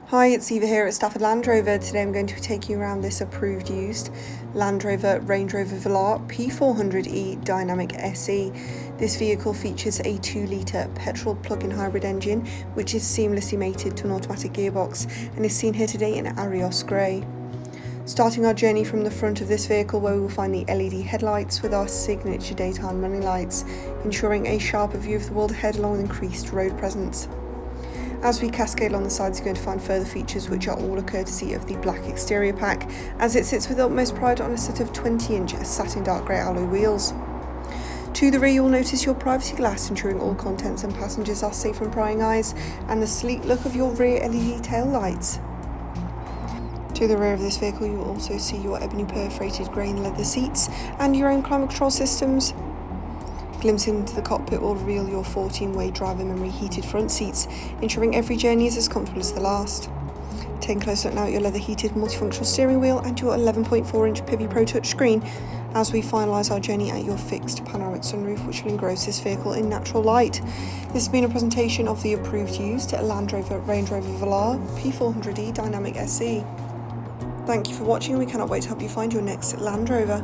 Hi, it's Eva here at Stafford Land Rover. Today I'm going to take you around this approved used Land Rover Range Rover Velar P400e Dynamic SE. This vehicle features a 2-litre petrol plug-in hybrid engine which is seamlessly mated to an automatic gearbox and is seen here today in Arios Grey. Starting our journey from the front of this vehicle, where we will find the LED headlights with our signature daytime running lights, ensuring a sharper view of the world ahead along with increased road presence. As we cascade along the sides, you're going to find further features which are all a courtesy of the black exterior pack, as it sits with utmost pride on a set of 20-inch satin dark grey alloy wheels. To the rear, you'll notice your privacy glass, ensuring all contents and passengers are safe from prying eyes, and the sleek look of your rear LED tail lights. To the rear of this vehicle, you will also see your ebony perforated grain leather seats and your own climate control systems. Glimpsing into the cockpit will reveal your 14-way driver memory heated front seats, ensuring every journey is as comfortable as the last. Taking a close look now at your leather heated multifunctional steering wheel and your 11.4-inch Pivi Pro touchscreen as we finalise our journey at your fixed panoramic sunroof, which will engross this vehicle in natural light. This has been a presentation of the approved used Land Rover Range Rover Velar P400e Dynamic SE. Thank you for watching, and we cannot wait to help you find your next Land Rover.